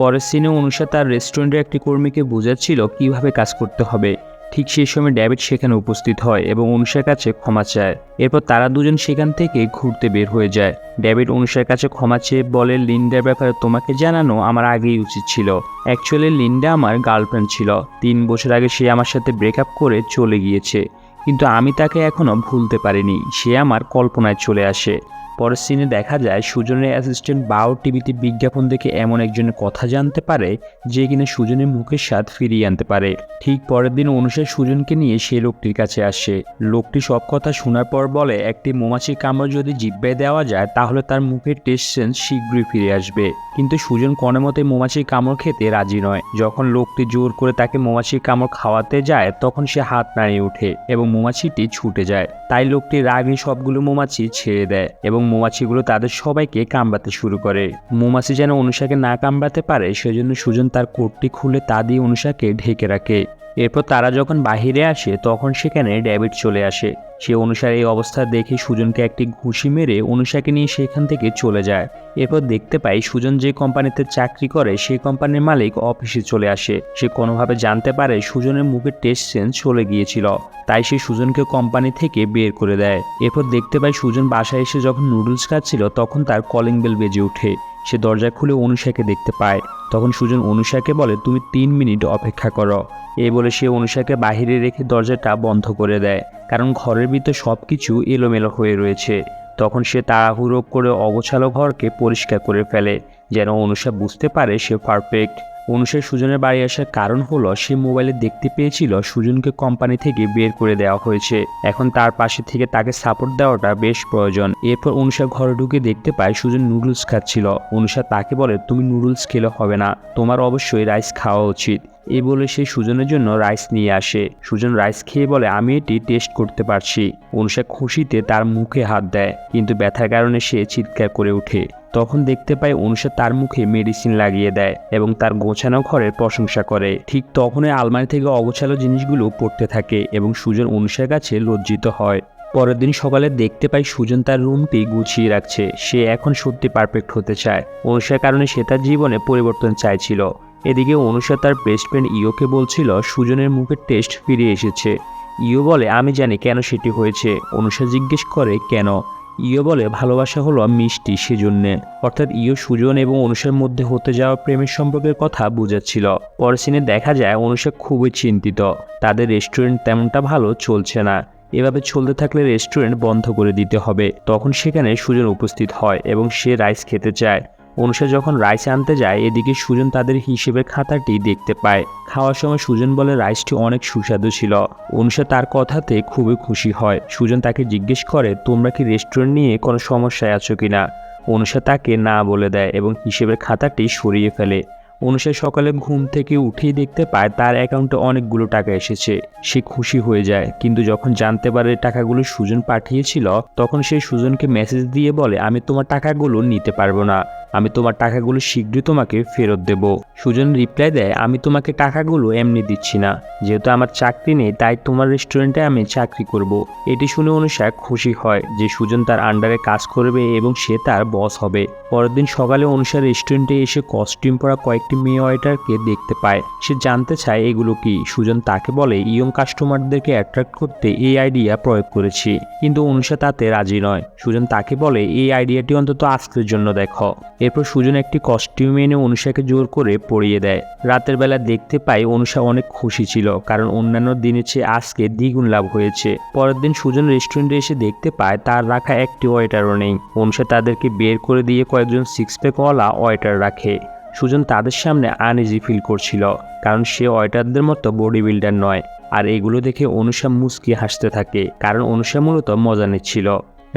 পরের সিনে অনুষা তার রেস্টুরেন্টের একটি কর্মীকে বোঝাচ্ছিল কিভাবে কাজ করতে হবে। ঠিক সেই সময় ডেভিড সেখানে উপস্থিত হয় এবং অনুষার কাছে ক্ষমা চায়। এরপর তারা দুজন সেখান থেকে ঘুরতে বের হয়ে যায়। ডেভিড অনুষার কাছে ক্ষমা চেয়ে বলে, লিন্ডার ব্যাপারে তোমাকে জানানো আমার আগেই উচিত ছিল। অ্যাকচুয়ালি লিন্ডা আমার গার্লফ্রেন্ড ছিল। 3 বছর আগে সে আমার সাথে ব্রেকআপ করে চলে গিয়েছে, কিন্তু আমি তাকে এখনও ভুলতে পারিনি। সে আমার কল্পনায় চলে আসে। পরের সিনে দেখা যায় সুজনের অ্যাসিস্ট্যান্ট বাও টিভিতে বিজ্ঞাপন দেখে এমন একজনের কথা জানতে পারে যে কিনা সুজনের মুখের স্বাদ ফিরিয়ে আনতে পারে। ঠিক পরের দিন অনুষা সুজনকে নিয়ে সে লোকটির কাছে আসে। লোকটি সব কথা শোনার পর বলে, একটি মৌমাছির কামড় যদি জিহ্বায় দেওয়া যায় তাহলে তার মুখের টেস্ট সেন্স শীঘ্রই ফিরে আসবে। কিন্তু সুজন কোনো মতে মৌমাছির কামড় খেতে রাজি নয়। যখন লোকটি জোর করে তাকে মৌমাছির কামড় খাওয়াতে যায় তখন সে হাত নাড়িয়ে ওঠে এবং মৌমাছিটি ছুটে যায়। তাই লোকটি রাগে সবগুলো মৌমাছি ছেড়ে দেয় এবং মৌমাছিগুলো তাদের সবাইকে কামড়াতে শুরু করে। মৌমাছি যেন অনুষাকে না কামড়াতে পারে সেজন্য সুজন তার কোটটি খুলে তা দিয়ে অনুষাকে ঢেকে রাখে। এরপর তারা যখন বাহিরে আসে তখন সেখানে ডেভিড চলে আসে। সে অনুষার এই অবস্থা দেখে সুজনকে একটি ঘুষি মেরে অনুষাকে নিয়ে সেখান থেকে চলে যায়। এরপর দেখতে পাই সুজন যে কোম্পানিতে চাকরি করে সেই কোম্পানির মালিক অফিসে চলে আসে। সে কোনোভাবে জানতে পারে সুজনের মুখের টেস্ট সেন্স চলে গিয়েছিল, তাই সে সুজনকে কোম্পানি থেকে বের করে দেয়। এরপর দেখতে পাই সুজন বাসায় এসে যখন নুডলস খাচ্ছিল তখন তার কলিং বেল বেজে ওঠে। সে দরজা খুলে অনুষাকে দেখতে পায়। তখন সুজন অনুষাকে বলে, তুমি 3 মিনিট অপেক্ষা করো। এই বলে সে অনুষাকে বাহিরে রেখে দরজাটা বন্ধ করে দেয়, কারণ ঘরের ভিতর সবকিছু এলোমেলো হয়ে রয়েছে। তখন সে তাড়াহুড়ো করে অগোছালো ঘরকে পরিষ্কার করে ফেলে, যেন অনুষা বুঝতে পারে সে পারফেক্ট। অনুষার সুজনের বাড়ি আসার কারণ হলো সে মোবাইলে দেখতে পেয়েছিল সুজনকে কোম্পানি থেকে বের করে দেওয়া হয়েছে। এখন তার পাশে থেকে তাকে সাপোর্ট দেওয়াটা বেশ প্রয়োজন। এরপর অনুষা ঘরে ঢুকে দেখতে পায় সুজন নুডলস খাচ্ছিল। অনুষা তাকে বলে, তুমি নুডলস খেলে হবে না, তোমার অবশ্যই রাইস খাওয়া উচিত। এই বলে সে সুজনের জন্য রাইস নিয়ে আসে। সুজন রাইস খেয়ে বলে, আমি এটি টেস্ট করতে পারছি। অনুষা খুশিতে তার মুখে হাত দেয়, কিন্তু ব্যথার কারণে সে চিৎকার করে ওঠে। তখন দেখতে পাই অনুষা তার মুখে মেডিসিন লাগিয়ে দেয় এবং তার গোছানো ঘরের প্রশংসা করে। ঠিক তখনই আলমারি থেকে অগোছালো জিনিসগুলো পড়তে থাকে এবং সুজন অনুষার কাছে লজ্জিত হয়। পরের দিন সকালে দেখতে পাই সুজন তার রুমটি গুছিয়ে রাখছে। সে এখন সত্যি পারফেক্ট হতে চায়। অনুষার কারণে সে তার জীবনে পরিবর্তন চাইছিল। এদিকে অনুষা তার বেস্ট ফ্রেন্ড ইয়োকে বলছিল সুজনের মুখের টেস্ট ফিরে এসেছে। ইয়ো বলে, আমি জানি কেন সেটি হয়েছে। অনুষা জিজ্ঞেস করে কেন। ইয়ো বলে, ভালোবাসা হলো মিষ্টি, সেজন্যে। অর্থাৎ ইয়ো সুজন এবং অনুষার মধ্যে হতে যাওয়া প্রেমের সম্পর্কের কথা বুঝাচ্ছিল। পরের সিনে দেখা যায় অনুষা খুবই চিন্তিত। তাদের রেস্টুরেন্ট তেমনটা ভালো চলছে না। এভাবে চলতে থাকলে রেস্টুরেন্ট বন্ধ করে দিতে হবে। তখন সেখানে সুজন উপস্থিত হয় এবং সে রাইস খেতে চায়। অনুষা যখন রাইস আনতে যায় এদিকে সুজন তাদের হিসেবের খাতাটি দেখতে পায়। খাওয়ার সময় সুজন বলে রাইসটি অনেক সুস্বাদু ছিল। অনুষা তার কথাতে খুবই খুশি হয়। সুজন তাকে জিজ্ঞেস করে, তোমরা কি রেস্টুরেন্ট নিয়ে কোনো সমস্যায় আছো কিনা। অনুষা তাকে না বলে দেয় এবং হিসেবের খাতাটি সরিয়ে ফেলে। অনুষা সকালে ঘুম থেকে উঠেই দেখতে পায় তার অ্যাকাউন্টে অনেকগুলো টাকা এসেছে। সে খুশি হয়ে যায়, কিন্তু যখন জানতে পারে টাকাগুলো সুজন পাঠিয়েছিল তখন সে সুজনকে মেসেজ দিয়ে বলে, আমি তোমার টাকাগুলো নিতে পারবো না, আমি তোমার টাকাগুলো শীঘ্রই তোমাকে ফেরত দেব। সুজন রিপ্লাই দেয়, আমি তোমাকে টাকাগুলো এমনি দিচ্ছি না, যেহেতু আমার চাকরি নেই তাই তোমার রেস্টুরেন্টে আমি চাকরি করব। এটি শুনে অনুষা খুশি হয় যে সুজন তার আন্ডারে কাজ করবে এবং সে তার বস হবে। পরের দিন সকালে অনুষা রেস্টুরেন্টে এসে কস্টিউম পরা কয়েকটি মেয়ে ওয়েটারকে দেখতে পায়। সে জানতে চায় এগুলো কি। সুজন তাকে বলে, ইয়ং কাস্টমারদেরকে অ্যাট্রাক্ট করতে এই আইডিয়া প্রয়োগ করেছি, কিন্তু অনুষা তাতে রাজি নয়। সুজন তাকে বলে, এই আইডিয়াটি অন্তত আজকের জন্য দেখো। এরপর সুজন একটি কস্টিউম এনে অনুষাকে জোর করে পরিয়ে দেয়। রাতের বেলা দেখতে পাই অনুষা অনেক খুশি ছিল, কারণ অন্যান্য দিনের চেয়ে আজকে দ্বিগুণ লাভ হয়েছে। পরের দিন সুজন রেস্টুরেন্টে এসে দেখতে পায় তার রাখা একটি ওয়েটারও নেই। অনুষা তাদেরকে বের করে দিয়ে কয়েকজন সিক্স প্যাকওয়ালা ওয়েটার রাখে। সুজন তাদের সামনে আনইজি ফিল করছিল, কারণ সে ওয়েটারদের মতো বডি বিল্ডার নয়। আর এগুলো দেখে অনুষা মুচকি হাসতে থাকে, কারণ অনুষা মূলত মজা নিচ্ছিল।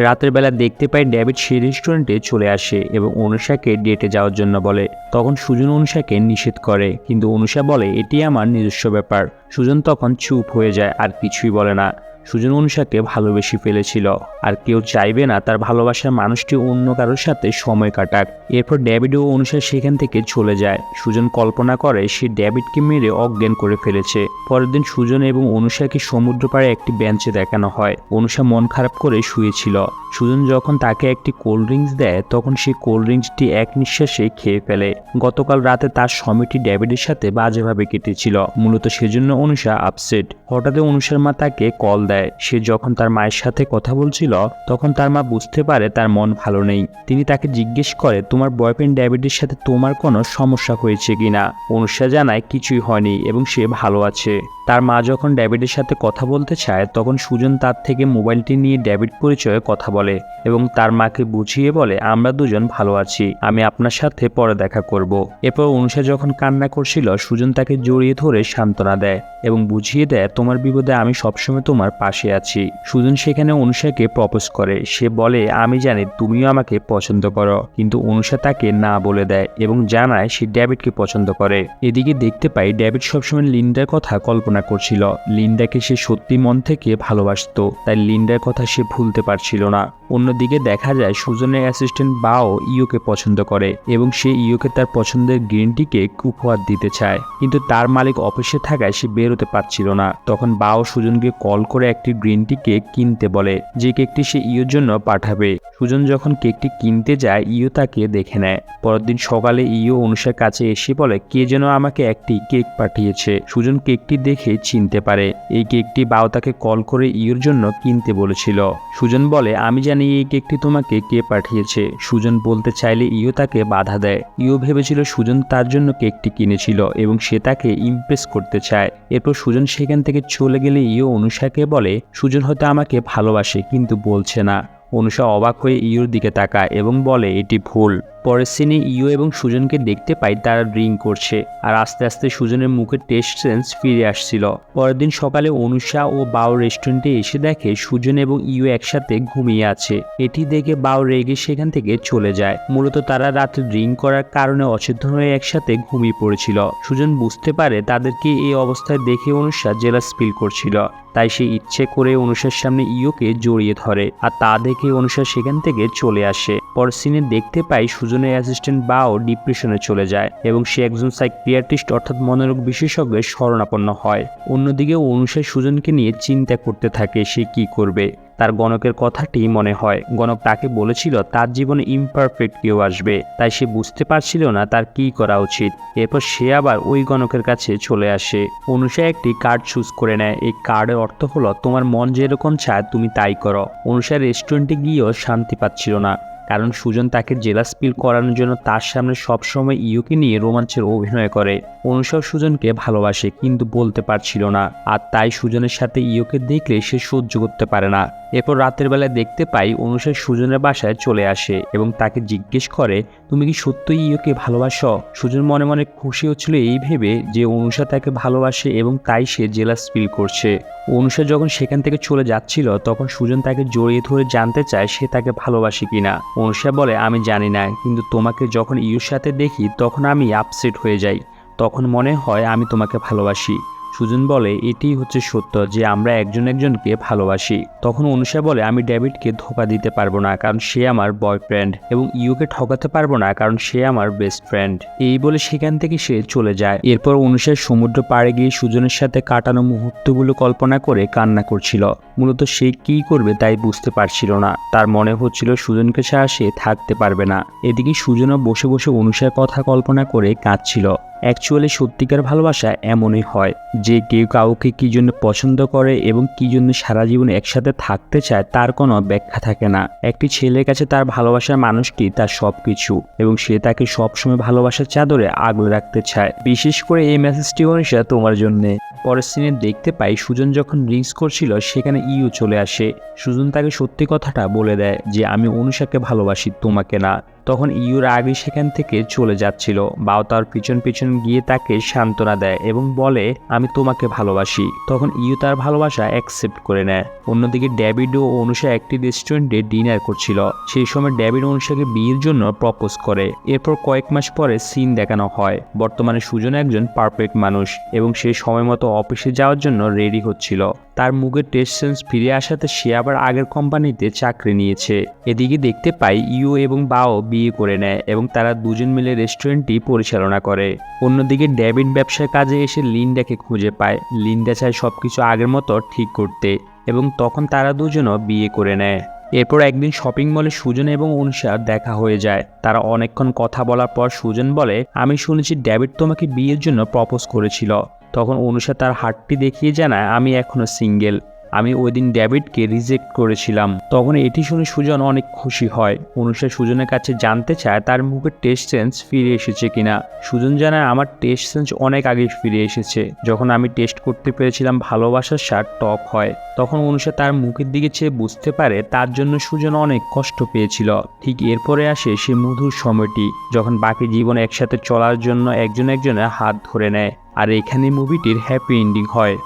রাতের বেলা দেখতে পাই ডেভিড সেই রেস্টুরেন্টে চলে আসে এবং অনুষাকে ডেটে যাওয়ার জন্য বলে। তখন সুজন অনুষাকে নিষেধ করে, কিন্তু অনুষা বলে, এটি আমার নিজস্ব ব্যাপার। সুজন তখন চুপ হয়ে যায় আর কিছুই বলে না। সুজন অনুষাকে ভালোবেসে ফেলেছিল, আর কেউ চাইবে না তার ভালোবাসার মানুষটি অন্য কারোর সাথে সময় কাটাক। এরপর ডেভিড ও অনুষা সেখান থেকে চলে যায়। সুজন কল্পনা করে সে ডেভিডকে মেরে অজ্ঞান করে ফেলেছে। পরের দিন সুজন এবং অনুষাকে সমুদ্র পাড়ে একটি বেঞ্চে দেখানো হয়। অনুষা মন খারাপ করে শুয়েছিল। সুজন যখন তাকে একটি কোল্ড ড্রিঙ্কস দেয় তখন সেই কোল্ড ড্রিঙ্কসটি এক নিঃশ্বাসে খেয়ে ফেলে। গতকাল রাতে তার সময়টি ডেভিডের সাথে বাজেভাবে কেটেছিল, মূলত সেজন্য অনুষা আপসেট। হঠাৎ অনুষার মা তাকে কল দেয়। সে যখন তার মায়ের সাথে কথা বলছিল তখন তার মা বুঝতে পারে তার মন ভালো নেই। তিনি তাকে জিজ্ঞেস করে, তোমার বয়ফ্রেন্ড ডেভিডের সাথে তোমার কোনো সমস্যা হয়েছে কিনা? অনুষা জানায় কিছুই হয়নি এবং সে ভালো আছে। তার মা যখন ডেভিডের সাথে কথা বলতে চায় তখন সুজন তার থেকে মোবাইলটি নিয়ে ডেভিড পরিচয়ে কথা বলে এবং তার মাকে বুঝিয়ে বলে, আমরা দুজন ভালো আছি, আমি আপনার সাথে পরে দেখা করব। এরপর অনুষা যখন কান্না করছিল সুজন তাকে জড়িয়ে ধরে সান্ত্বনা দেয় এবং বুঝিয়ে দেয়, তোমার বিপদে আমি সবসময় তোমার পাশে আছি। সুজন সেখানে অনুষাকে প্রপোজ করে। সে বলে, আমি জানি তুমিও আমাকে পছন্দ করো, কিন্তু অনুষা তাকে না বলে দেয় এবং জানায় সে ডেভিডকে পছন্দ করে। এদিকে দেখতে পাই ডেভিড সবসময় লিন্ডার কথা কল্পনা করছিল। লিন্ডাকে সে সত্যি মন থেকে ভালোবাসতো, তাই লিন্ডার কথা সে ভুলতে পারছিল না। অন্যদিকে দেখা যায় সুজনের অ্যাসিস্ট্যান্ট বাও ইয়োকে পছন্দ করে এবং সে ইয়োকে তার পছন্দের গ্রিন টি কেক উপহার দিতে চায়, কিন্তু তার মালিক অফিসে থাকায় সে বেরোতে পারছিল না। তখন বাও সুজনকে কল করে একটি গ্রিন টি কেক কিনতে বলে, যে কেকটি সে ইয়োর জন্য পাঠাবে। সুজন যখন কেকটি কিনতে যায় ইয়ো তাকে দেখে নেয়। পরের দিন সকালে ইয়ো অনুষার কাছে এসে বলে, কে যেন আমাকে একটি কেক পাঠিয়েছে। সুজন কেকটি দেখে চিনতে পারে এই কেকটি বাও তাকে কল করে ইয়োর জন্য কিনতে বলেছিল। সুজন বলে, আমি জানি এই কেকটি তোমাকে কে পাঠিয়েছে। সুজন বলতে চাইলে ইয়ো তাকে বাধা দেয়। ইয়ো ভেবেছিল সুজন তার জন্য কেকটি কিনেছিল এবং সে তাকে ইমপ্রেস করতে চায়। এরপর সুজন সেখান থেকে চলে গেলে ইয়ো অনুষাকে বলে, সুজন হয়তো আমাকে ভালোবাসে কিন্তু বলছে না। অনুষা অবাক হয়ে ইয়োর দিকে তাকায় এবং বলে, এটি ভুল। পরের সিনে ইয়ো এবং সুজনকে দেখতে পাই তারা ড্রিঙ্ক করছে আর আস্তে আস্তে সুজনের মুখের টেস্ট সেন্স ফিরে আসছিল। পরের দিন সকালে অনুষা ও বাও রেস্টুরেন্টে এসে দেখে সুজন এবং ইয়ো একসাথে ঘুমিয়ে আছে। এটি দেখে বাও রেগে সেখান থেকে চলে যায়। মূলত তারা রাতে ড্রিঙ্ক করার কারণে অচেতন হয়ে একসাথে ঘুমিয়ে পড়েছিল। সুজন বুঝতে পারে তাদেরকে এই অবস্থায় দেখে অনুষা জেলাস ফিল করছিল, তাই সে ইচ্ছে করে অনুষার সামনে ইয়োকে জড়িয়ে ধরে আর তা দেখে অনুষা সেখান থেকে চলে আসে। পরের সিনে দেখতে পাই সুজনের অ্যাসিস্ট্যান্ট বাও ডিপ্রেশনে চলে যায় এবং সে একজন সাইকিয়াট্রিস্ট অর্থাৎ মনোরোগ বিশেষজ্ঞের শরণাপন্ন হয়। অন্যদিকে অনুষা সুজনকে নিয়ে চিন্তা করতে থাকে সে কি করবে। তার গণকের কথাটি মনে হয়। গণক তাকে বলেছিল তার জীবনে ইমপারফেক্ট কেউ আসবে, তাই সে বুঝতে পারছিল না তার কি করা উচিত। এরপর সে আবার ওই গণকের কাছে চলে আসে। অনুষা একটি কার্ড চুজ করে নেয়। এই কার্ডের অর্থ হলো, তোমার মন যেরকম চায় তুমি তাই করো। অনুষা রেস্টুরেন্টে গিয়েও শান্তি পাচ্ছিল না, কারণ সুজন তাকে জেলাস ফিল করানোর জন্য তার সামনে সবসময় ইয়োকে নিয়ে রোমাঞ্চের অভিনয় করে। অনুষা সুজনকে ভালোবাসে কিন্তু বলতে পারছিল না, আর তাই সুজনের সাথে ইয়োকে দেখলে সে সহ্য করতে পারে না। এরপর রাতের বেলায় দেখতে পাই অনুষা সুজনের বাসায় চলে আসে এবং তাকে জিজ্ঞেস করে, তুমি কি সত্যিই ইয়োকে ভালোবাসো? সুজন মনে মনে খুশি হচ্ছিল এই ভেবে যে অনুষা তাকে ভালোবাসে এবং তাই সে জেলাস ফিল করছে। অনুষা যখন সেখান থেকে চলে যাচ্ছিল তখন সুজন তাকে জড়িয়ে ধরে জানতে চায় সে তাকে ভালোবাসে কিনা। অনুষা বলে, আমি জানি না, কিন্তু তোমাকে যখন ইয়োর সাথে দেখি তখন আমি আপসেট হয়ে যাই, তখন মনে হয় আমি তোমাকে ভালোবাসি। সুজন বলে, এটিই হচ্ছে সত্য যে আমরা একজন একজনকে ভালোবাসি। তখন অনুষা বলে, আমি ডেভিডকে ধোকা দিতে পারবো না কারণ সে আমার বয়ফ্রেন্ড এবং ইয়োকে ঠকাতে পারবো না কারণ সে আমার বেস্ট ফ্রেন্ড। এই বলে সেখান থেকে সে চলে যায়। এরপর অনুষা সমুদ্র পাড়ে গিয়ে সুজনের সাথে কাটানো মুহূর্তগুলো কল্পনা করে কান্না করছিল। মূলত সে কী করবে তাই বুঝতে পারছিল না। তার মনে হচ্ছিল সুজনকে ছাড়া সে থাকতে পারবে না। এদিকে সুজনও বসে বসে অনুষার কথা কল্পনা করে কাঁদছিল। অ্যাকচুয়ালি সত্যিকার ভালোবাসা এমনই হয় যে কেউ কাউকে কি জন্য পছন্দ করে এবং কি জন্য সারা জীবন একসাথে থাকতে চায় তার কোনো ব্যাখ্যা থাকে না। একটি ছেলের কাছে তার ভালোবাসার মানুষটি তার সবকিছু এবং সে তাকে সবসময় ভালোবাসার চাদরে আগলে রাখতে চায়। বিশেষ করে এই মেসেজটি অনুষা তোমার জন্যে। পরের সিনে দেখতে পাই সুজন যখন ড্রিঙ্কস করছিল সেখানে ইয়ো চলে আসে। সুজন তাকে সত্যি কথাটা বলে দেয় যে আমি অনুষাকে ভালোবাসি, তোমাকে না। তখন ইয়োর আগে সেখান থেকে চলে যাচ্ছিল। বাও তার পিছন পিছন গিয়ে তাকে সান্ত্বনা দেয় এবং বলে, আমি তোমাকে ভালোবাসি। তখন ইয়ো তার ভালোবাসা অ্যাকসেপ্ট করে নেয়। অন্যদিকে ডেভিড ও অনুষা একটি রেস্টুরেন্টে ডিনার করছিল। সেই সময় ডেভিড অনুষাকে বিয়ের জন্য প্রপোজ করে। এরপর কয়েক মাস পরে সিন দেখানো হয়। বর্তমানে সুজন একজন পারফেক্ট মানুষ এবং সে সময় মতো অফিসে যাওয়ার জন্য রেডি হচ্ছিল। তার মুখের টেস্ট সেন্স ফিরে আসাতে সে আবার আগের কোম্পানিতে চাকরি নিয়েছে। এদিকে দেখতে পাই ইয়ো এবং বাও বিয়ে করে নেয় এবং তারা দুজন মিলে রেস্টুরেন্টটি পরিচালনা করে। অন্যদিকে ডেভিড ব্যবসার কাজে এসে লিন্ডাকে খুঁজে পায়। লিন্ডা চায় সবকিছু আগের মতো ঠিক করতে এবং তখন তারা দুজনও বিয়ে করে নেয়। এরপর একদিন শপিং মলে সুজন এবং অনুষার দেখা হয়ে যায়। তারা অনেকক্ষণ কথা বলার পর সুজন বলে, আমি শুনেছি ডেভিড তোমাকে বিয়ের জন্য প্রপোজ করেছিল। তখন অনুষা তার হাতটি দেখিয়ে জানায়, আমি এখনো সিঙ্গেল। আমি ওই দিন ডেভিডকে রিজেক্ট করেছিলাম। তখন এটি শুনে সুজন অনেক খুশি হয়। অনুষা সুজনের কাছে জানতে চায় তার মুখের টেস্ট সেন্স ফিরে এসেছে কিনা। সুজন জানায়, আমার টেস্ট সেন্স অনেক আগে ফিরে এসেছে। যখন আমি টেস্ট করতে পেরেছিলাম ভালোবাসার স্বাদ টক হয়। তখন অনুষা তার মুখের দিকে চেয়ে বুঝতে পারে তার জন্য সুজন অনেক কষ্ট পেয়েছিল। ঠিক এরপরে আসে সে মধুর সময়টি, যখন বাকি জীবন একসাথে চলার জন্য একজন একজনের হাত ধরে নেয়। আর এখানে মুভিটির হ্যাপি এন্ডিং হয়।